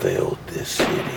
failed this city.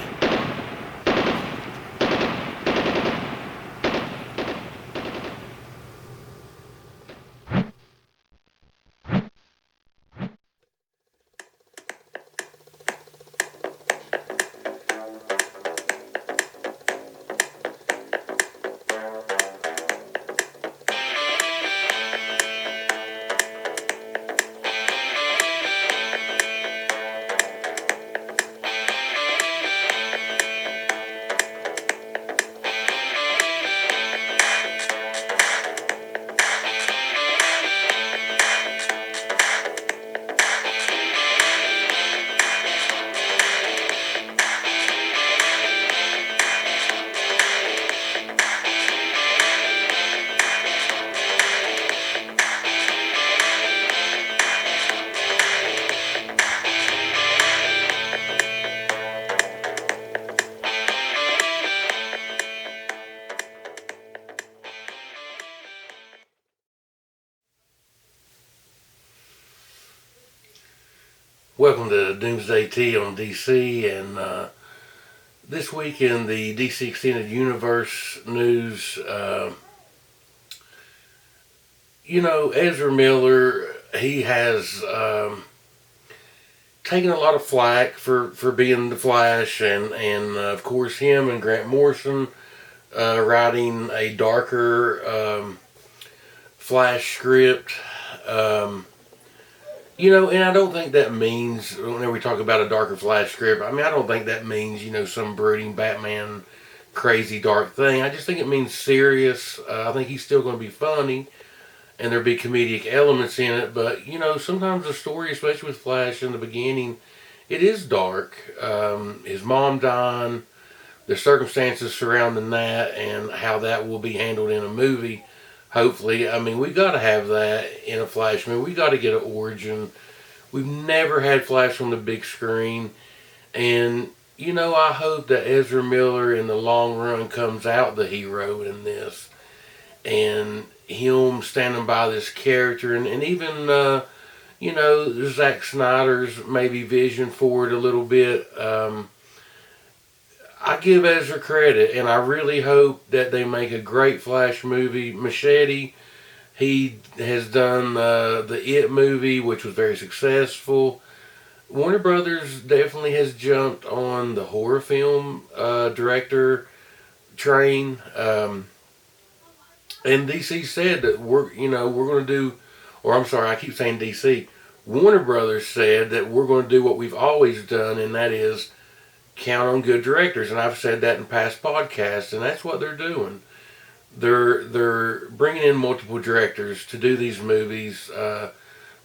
Welcome to Doomsday T on DC, and this week in the DC Extended Universe news, Ezra Miller, he has taken a lot of flack for being the Flash, and of course him and Grant Morrison writing a darker Flash script. And I don't think that means, whenever we talk about a darker Flash script, I don't think that means, some brooding Batman crazy dark thing. I just think it means serious. I think he's still going to be funny, and there'll be comedic elements in it, but, sometimes the story, especially with Flash in the beginning, it is dark. His mom dying, the circumstances surrounding that, and how that will be handled in a movie. Hopefully, we got to have that in a Flash movie. We got to get an origin. We've never had Flash on the big screen. And, I hope that Ezra Miller in the long run comes out the hero in this. And him standing by this character. And even, Zack Snyder's maybe vision for it a little bit. I give Ezra credit, and I really hope that they make a great Flash movie. Machete, he has done the It movie, which was very successful. Warner Brothers definitely has jumped on the horror film director train, and DC said that we're going to do, or I'm sorry, I keep saying DC. Warner Brothers said that we're going to do what we've always done, and that is count on good directors, and I've said that in past podcasts, and that's what they're doing. They're bringing in multiple directors to do these movies. The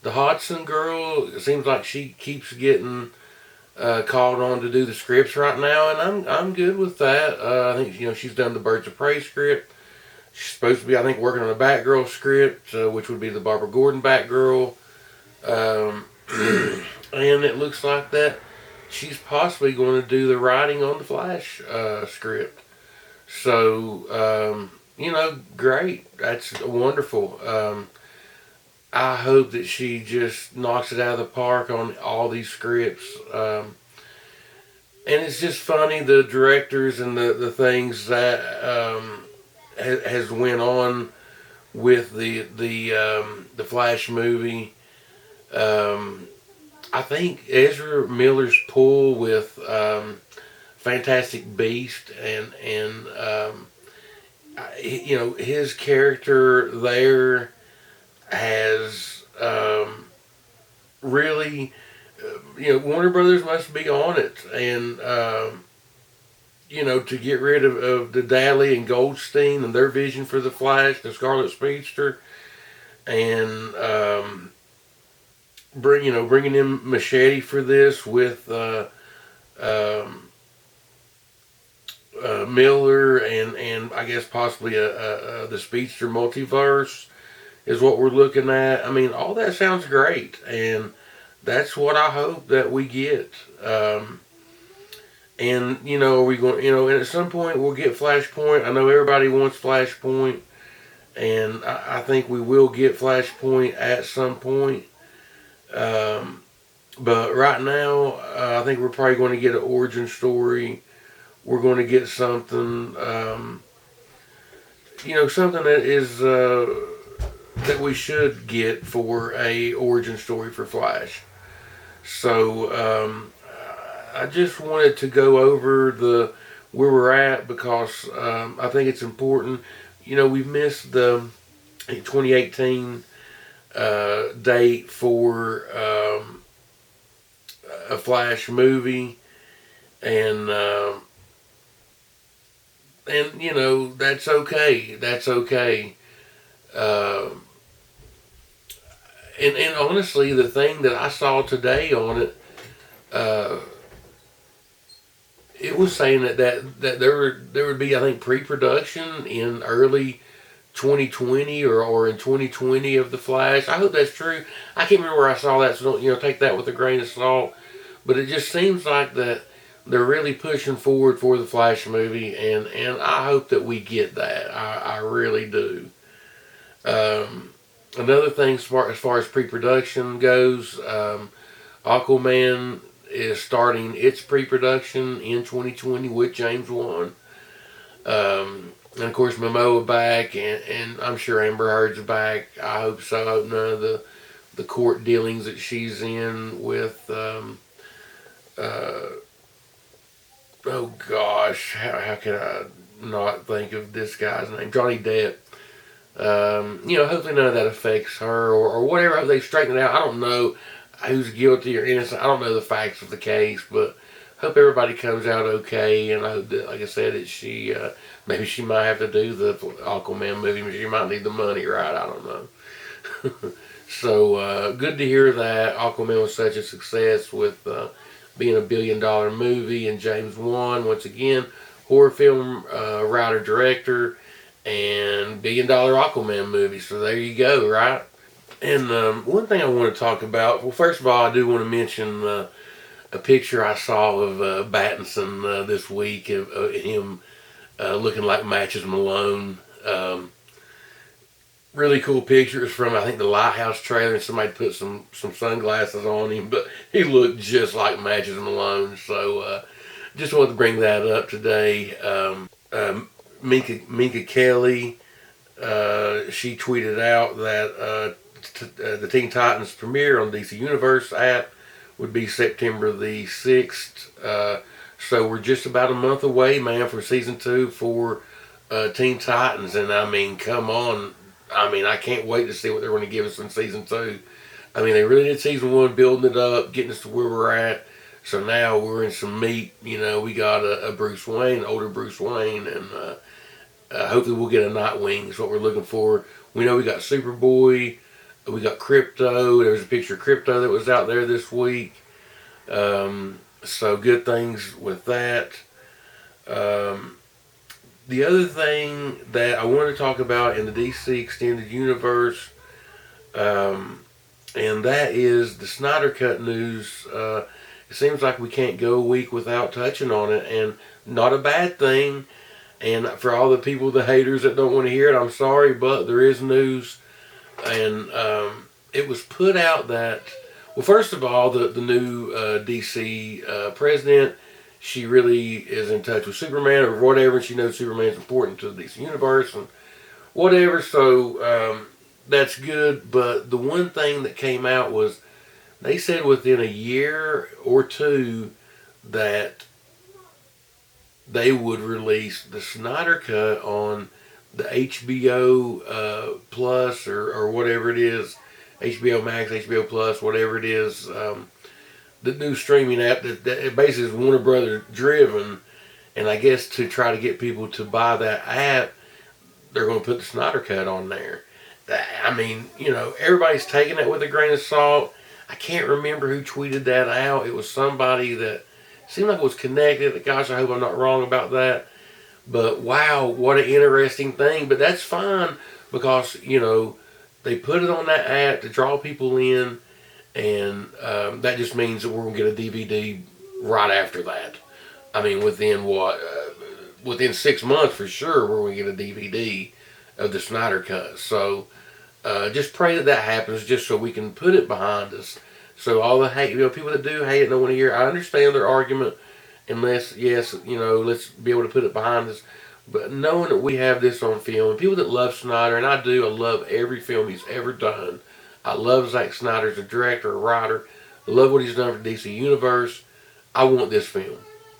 Hodgson girl, it seems like she keeps getting called on to do the scripts right now, and I'm good with that. I think she's done the Birds of Prey script. She's supposed to be, I think, working on a Batgirl script, which would be the Barbara Gordon Batgirl, and it looks like that she's possibly going to do the writing on the Flash script. So, great. That's wonderful. I hope that she just knocks it out of the park on all these scripts. And it's just funny, the directors and the things that has went on with the Flash movie. I think Ezra Miller's pull with Fantastic Beast and his character there has really, Warner Brothers must be on it, and to get rid of the Daly and Goldstein and their vision for the Flash, the Scarlet Speedster, and bringing in Machete for this with Miller and I guess possibly the Speedster multiverse is what we're looking at. All that sounds great, and that's what I hope that we get. And are we going? And at some point we'll get Flashpoint. I know everybody wants Flashpoint, and I think we will get Flashpoint at some point. But right now, I think we're probably going to get an origin story. We're going to get something, something that is that we should get for a origin story for Flash. So I just wanted to go over the where we're at because I think it's important. We've missed the 2018 date for a Flash movie, and that's okay. That's okay. Uh, and honestly, the thing that I saw today on it, uh, it was saying that there would be, I think, pre-production in early 2020 or in 2020 of the Flash. I hope that's true. I can't remember where I saw that, so don't take that with a grain of salt. But it just seems like that they're really pushing forward for the Flash movie, and I hope that we get that. I really do. Another thing as far as pre-production goes, Aquaman is starting its pre-production in 2020 with James Wan. And of course, Momoa back, and I'm sure Amber Heard's back. I hope so. I hope none of the court dealings that she's in with. Oh gosh, how can I not think of this guy's name? Johnny Depp. Hopefully none of that affects her or whatever. I hope they straighten it out. I don't know who's guilty or innocent. I don't know the facts of the case, but hope everybody comes out okay. And I hope that, like I said, that she maybe she might have to do the Aquaman movie. She might need the money, right? I don't know. So good to hear that Aquaman was such a success with being a $1 billion movie, and James Wan once again horror film writer director and $1 billion Aquaman movie. So there you go, right? And one thing I want to talk about, well, first of all, I do want to mention a picture I saw of Battinson this week of him looking like Matches Malone. Really cool pictures from, I think, the Lighthouse trailer, and somebody put some sunglasses on him, but he looked just like Matches Malone. So just wanted to bring that up today. Minka Kelly, she tweeted out that the Teen Titans premiere on DC Universe app would be September the 6th. So we're just about a month away, man, from season 2 for Teen Titans. And I mean, come on. I mean, I can't wait to see what they're going to give us in season 2. I mean, they really did season 1, building it up, getting us to where we're at. So now we're in some meat. We got a Bruce Wayne, older Bruce Wayne, and hopefully we'll get a Nightwing is what we're looking for. We know we got Superboy, we got Crypto. There was a picture of Crypto that was out there this week. So good things with that. The other thing that I want to talk about in the DC Extended Universe, and that is the Snyder Cut news. It seems like we can't go a week without touching on it, and not a bad thing. And for all the people, the haters that don't want to hear it, I'm sorry, but there is news. And it was put out that, well, first of all, the new DC president, she really is in touch with Superman or whatever. She knows Superman's important to the DC universe and whatever. So that's good. But the one thing that came out was they said within a year or two that they would release the Snyder Cut on the HBO Plus or whatever it is, HBO Max, HBO Plus, whatever it is, the new streaming app that basically is Warner Brothers driven, and I guess to try to get people to buy that app, they're going to put the Snyder Cut on there. I mean, everybody's taking that with a grain of salt. I can't remember who tweeted that out. It was somebody that seemed like it was connected. Gosh, I hope I'm not wrong about that. But wow, what an interesting thing. But that's fine because, they put it on that app to draw people in, and that just means that we're going to get a DVD right after that. I mean, within what? Within 6 months for sure, we're going to get a DVD of the Snyder Cut. So just pray that happens just so we can put it behind us. So all the hate, people that do hate it don't want to hear. I understand their argument, unless yes, let's be able to put it behind us. But knowing that we have this on film, and people that love Snyder, and I do, I love every film he's ever done. I love Zack Snyder as a director, a writer. I love what he's done for DC Universe. I want this film,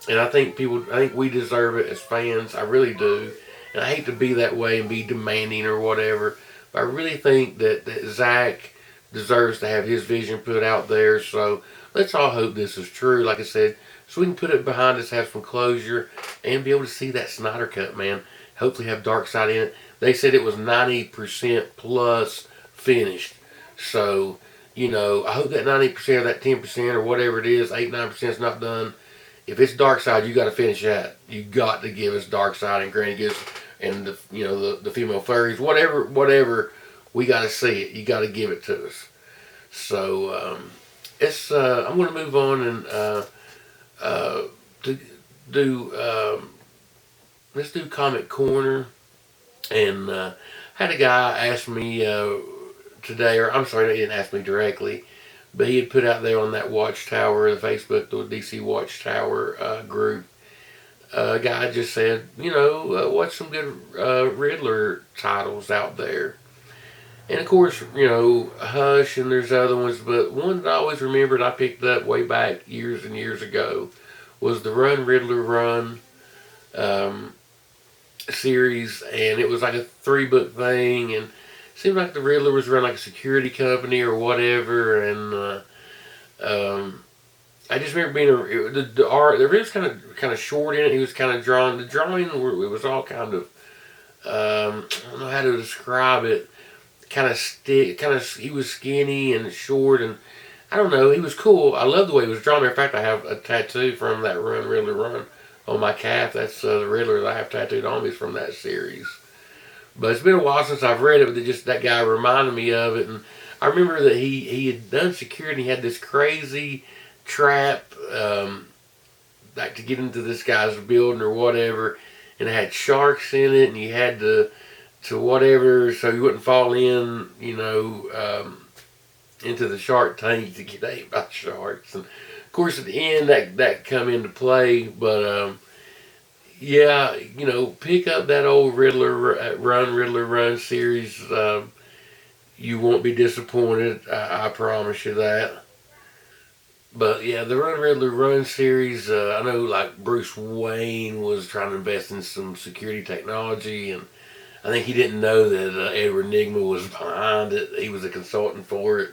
and I think we deserve it as fans. I really do, and I hate to be that way and be demanding or whatever. But I really think that Zack deserves to have his vision put out there. So let's all hope this is true. Like I said, so we can put it behind us, have some closure, and be able to see that Snyder Cut, man. Hopefully have Darkseid in it. They said it was 90% plus finished. So, I hope that 90% or that 10% or whatever it is, 8-9% is not done. If it's Darkseid, you got to finish that. You got to give us Darkseid and Granny Goose and the female furries, whatever. We got to see it. You got to give it to us. So I'm going to move on and to do let's do Comic Corner. And had a guy ask me today, or I'm sorry, he didn't ask me directly, but he had put out there on that Watchtower, the Facebook, the DC Watchtower group. A guy just said, what's some good Riddler titles out there? And of course, Hush, and there's other ones, but one that I always remembered I picked up way back years and years ago was the Run Riddler Run series, and it was like a 3-book thing, and it seemed like the Riddler was run like a security company or whatever, and I just remember being the art. The was kind of short in it. He was kind of drawn. The drawing, it was all kind of I don't know how to describe it. He was skinny and short, and I don't know. He was cool. I love the way he was drawn. Matter of fact, I have a tattoo from that Run Riddler Run on my calf. That's the Riddler that I have tattooed on me is from that series. But it's been a while since I've read it, but just that guy reminded me of it. And I remember that he had done security. He had this crazy trap, like to get into this guy's building or whatever, and it had sharks in it, and you had to whatever, so you wouldn't fall in, into the shark tank to get ate by sharks. And of course, at the end, that come into play. But yeah, pick up that old Riddler Run series. You won't be disappointed. I promise you that. But yeah, the Run Riddler Run series. I know, like Bruce Wayne was trying to invest in some security technology, and I think he didn't know that Edward Nygma was behind it. He was a consultant for it.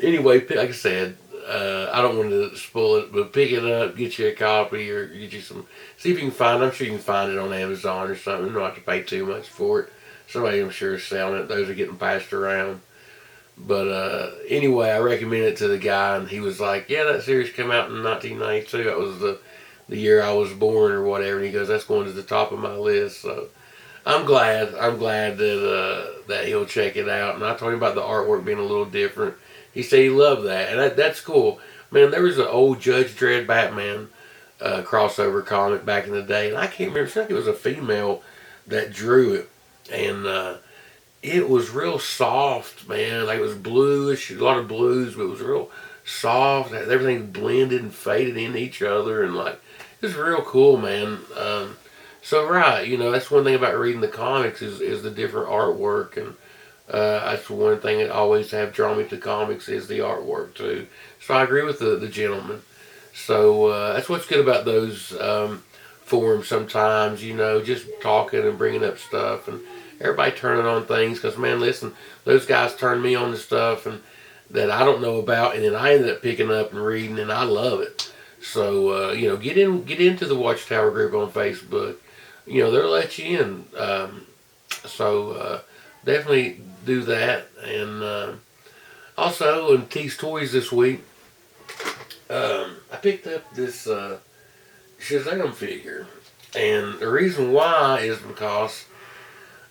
Anyway, like I said, I don't want to spoil it, but pick it up, get you a copy, or get you some. See if you can find it. I'm sure you can find it on Amazon or something. You don't have to pay too much for it. Somebody, I'm sure, is selling it. Those are getting passed around. But anyway, I recommend it to the guy, and he was like, "Yeah, that series came out in 1992. That was the year I was born, or whatever." And he goes, "That's going to the top of my list." So I'm glad that he'll check it out. And I told him about the artwork being a little different. He said he loved that, and that's cool. Man, there was an old Judge Dredd Batman crossover comic back in the day, and I can't remember. I think it was a female that drew it, and it was real soft, man. Like it was bluish, a lot of blues, but it was real soft. Everything blended and faded into each other, and like it was real cool, man. So right, that's one thing about reading the comics is the different artwork, and that's one thing that always have drawn me to comics is the artwork too. So I agree with the gentleman. So that's what's good about those forums sometimes, just talking and bringing up stuff and everybody turning on things. Because man, listen, those guys turned me on to stuff and that I don't know about, and then I ended up picking up and reading, and I love it. So get into the Watchtower group on Facebook. They'll let you in. So definitely do that. And also in T's Toys this week, I picked up this Shazam figure. And the reason why is because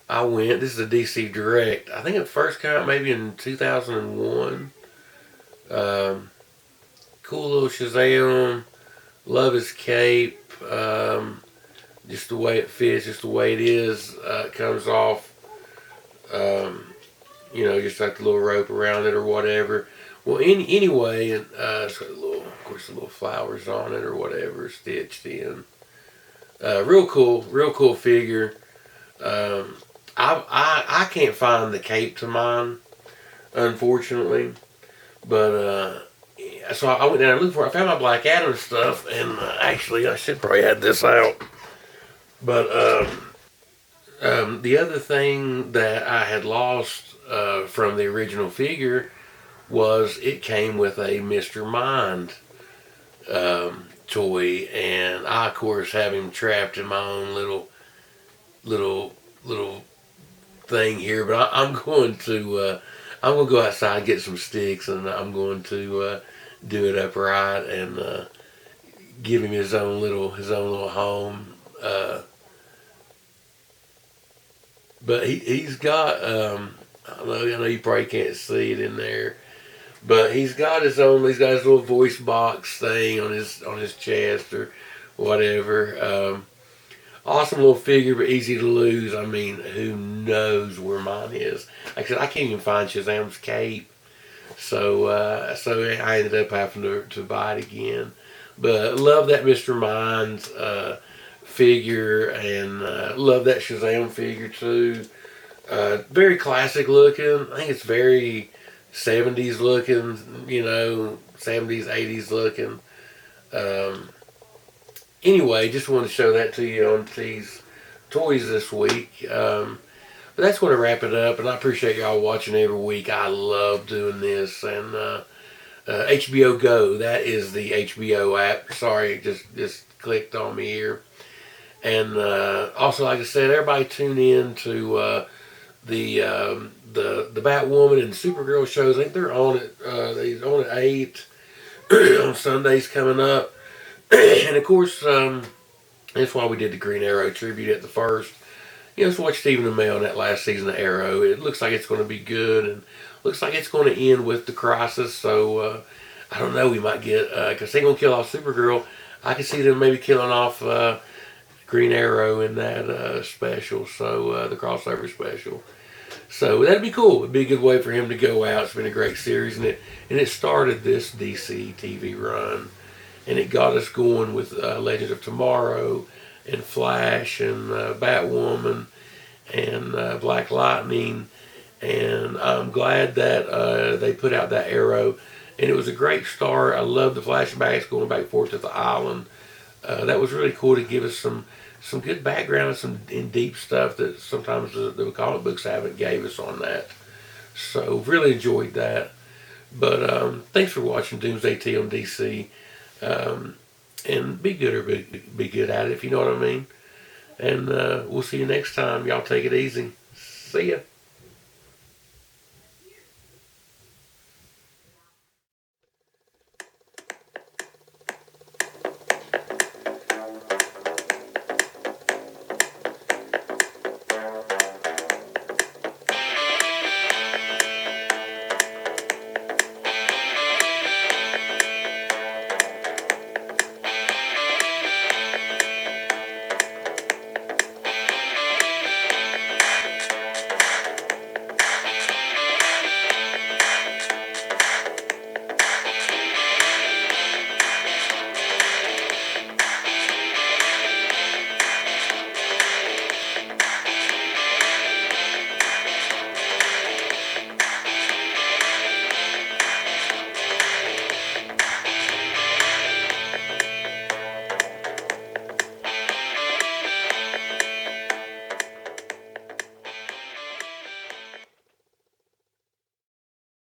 this is a DC Direct. I think it first came out maybe in 2001. Cool little Shazam. Love his cape. Just the way it fits, just the way it is. It comes off just like the little rope around it or whatever. Well, anyway, and it's got of course, the little flowers on it or whatever stitched in. Real cool figure. Um, I can't find the cape to mine, unfortunately. But so I went down and looked for it. I found my Black Adam stuff, and actually I should probably add this out. But the other thing that I had lost from the original figure was it came with a Mr. Mind toy, and I of course have him trapped in my own little thing here. But I'm going to go outside and get some sticks, and I'm going to do it upright and give him his own little home. But he's got I know you probably can't see it in there, but he's got his own. He's got his little voice box thing on his chest or whatever. Awesome little figure, but easy to lose. I mean, who knows where mine is? Like I said, I can't even find Shazam's cape, so I ended up having to buy it again. But love that Mr. Mind figure, and love that Shazam figure too. Very classic looking. I think it's very 70s looking, 70s, 80s looking. Anyway, just wanted to show that to you on these toys this week. But that's going to wrap it up, and I appreciate y'all watching every week. I love doing this, and HBO Go, that is the HBO app. Sorry, it just clicked on me here. And also, like I said, everybody tune in to the Batwoman and Supergirl shows. I think they're on it. They're on at 8 on Sundays coming up. And of course, that's why we did the Green Arrow tribute at the first. So watch Stephen Amell on that last season of Arrow. It looks like it's going to be good, and looks like it's going to end with the Crisis. So I don't know. We might get because they're going to kill off Supergirl. I can see them maybe killing off Green Arrow in that special. So the crossover special. So that'd be cool. It'd be a good way for him to go out. It's been a great series, and it started this DC TV run, and it got us going with Legends of Tomorrow and Flash and Batwoman and Black Lightning, and I'm glad that they put out that Arrow, and it was a great start. I love the flashbacks going back and forth to the island. That was really cool to give us some good background and some in deep stuff that sometimes the comic books haven't gave us on that. So really enjoyed that. But thanks for watching Doomsday T on DC. And be good or be good at it, if you know what I mean. And we'll see you next time. Y'all take it easy. See ya.